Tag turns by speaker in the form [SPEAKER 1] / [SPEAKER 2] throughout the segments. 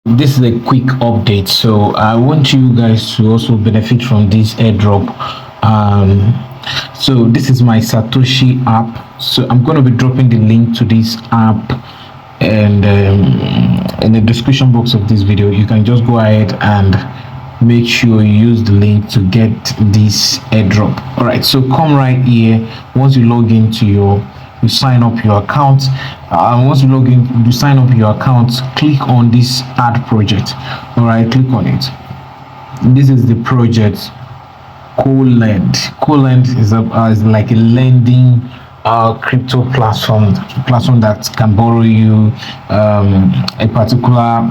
[SPEAKER 1] This is a quick update, so I want you guys to also benefit from this airdrop. So this is my Satoshi app, so I'm going to be dropping the link to this app and in the description box of this video. You can just go ahead and make sure you use the link to get this airdrop. All right, so come right here. Once you log into you sign up your account, and once you log in, you sign up your account, click on this add project. All right, click on it. This is the project Colend. Colend is like a lending crypto platform that can borrow you a particular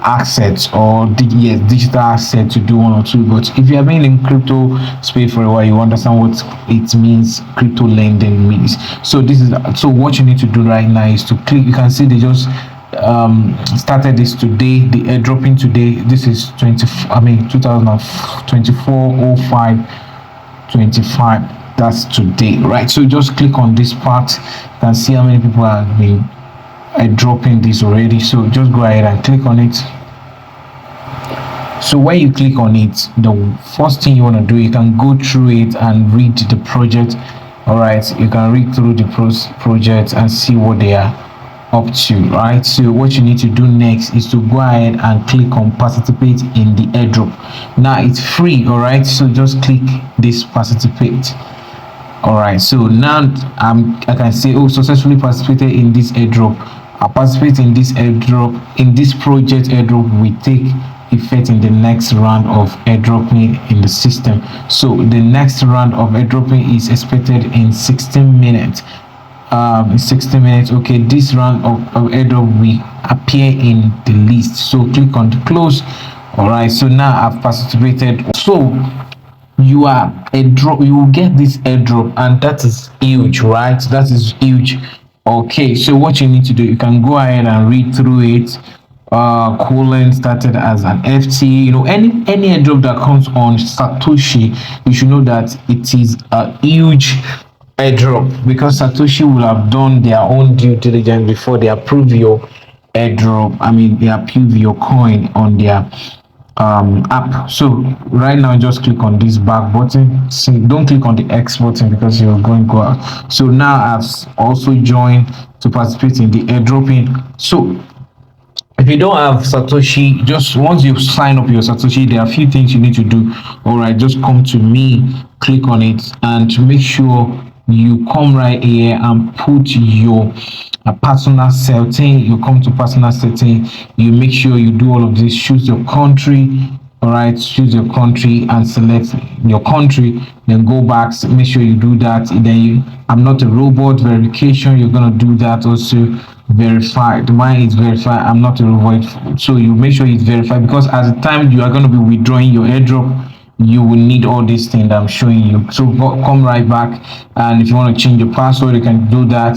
[SPEAKER 1] assets or digital asset to do one or two. But if you have been in crypto space for a while, you understand what it means, crypto lending means. So what you need to do right now is to click. You can see they just started this today, the airdropping today. This is 2024/05/25. That's today, right? So just click on this part. You can see how many people have been dropping this already. So just go ahead and click on it. So when you click on it, the first thing you want to do, you can go through it and read the project. All right, you can read through the project and see what they are up to, right? So what you need to do next is to go ahead and click on participate in the airdrop. Now it's free, all right? So just click this participate. All right, so now I can say, oh, successfully participated in this airdrop. I participate in this airdrop. In this project airdrop will take effect in the next round of airdropping in the system. So the next round of airdropping is expected in 16 minutes. In 16 minutes. Okay, this round of airdrop will appear in the list. So click on the close. All right, so now I've participated. So you are airdrop, you will get this airdrop, and that is huge, right? That is huge. Okay, so what you need to do, you can go ahead and read through it. Colend started as an FT. You know, any airdrop that comes on Satoshi, you should know that it is a huge airdrop, because Satoshi will have done their own due diligence before they approve your airdrop. I mean, they approve your coin on their app. So right now, just click on this back button. See, don't click on the X button because you're going to go out. So now I've also joined to participate in the airdropping. So if you don't have Satoshi, just once you sign up your Satoshi, there are a few things you need to do. All right, just come to me, click on it, and make sure you come right here and put your personal setting. You come to personal setting, you make sure you do all of this, choose your country. All right, choose your country and select your country, then go back, make sure you do that. Then I'm not a robot verification, you're gonna do that also. Verified, mine is verified, I'm not a robot. So you make sure it's verified, because at the time you are going to be withdrawing your airdrop, you will need all these things that I'm showing you. So come right back, and if you want to change your password, you can do that.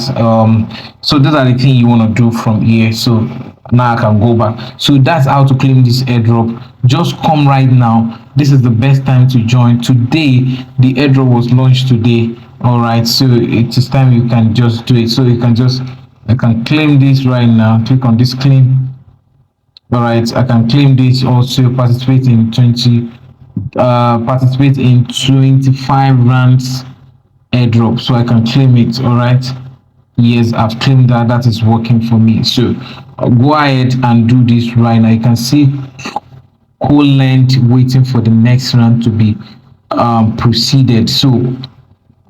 [SPEAKER 1] So those are the things you want to do from here. So now I can go back. So that's how to claim this airdrop. Just come right now. This is the best time to join. Today the airdrop was launched today. All right, so it is time you can just do it. So you can just, I can claim this right now. Click on this claim. All right, I can claim this also. Participate in 25 rands airdrop, so I can claim it. All right, yes, I've claimed that. That is working for me. So go ahead and do this right now. You can see Colend waiting for the next round to be proceeded. So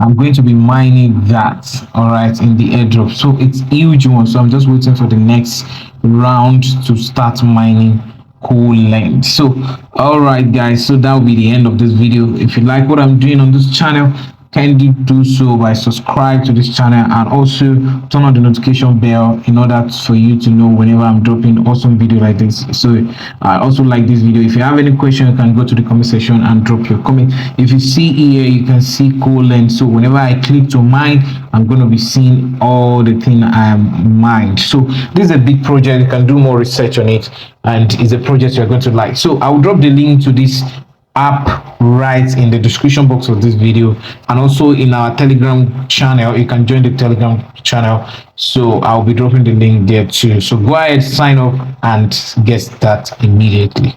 [SPEAKER 1] I'm going to be mining that, all right, in the airdrop. So it's huge one, so I'm just waiting for the next round to start mining Colend. So all right guys, so that will be the end of this video. If you like what I'm doing on this channel, kindly do so by subscribe to this channel, and also turn on the notification bell in order for you to know whenever I'm dropping awesome video like this. So I also like this video. If you have any question, you can go to the comment section and drop your comment. If you see here, you can see Colend. So whenever I click to mine, I'm going to be seeing all the thing I am mined. So this is a big project. You can do more research on it, and it's a project you're going to like. So I'll drop the link to this app right in the description box of this video, and also in our Telegram channel. You can join the Telegram channel, so I'll be dropping the link there too. So go ahead, sign up and get that immediately.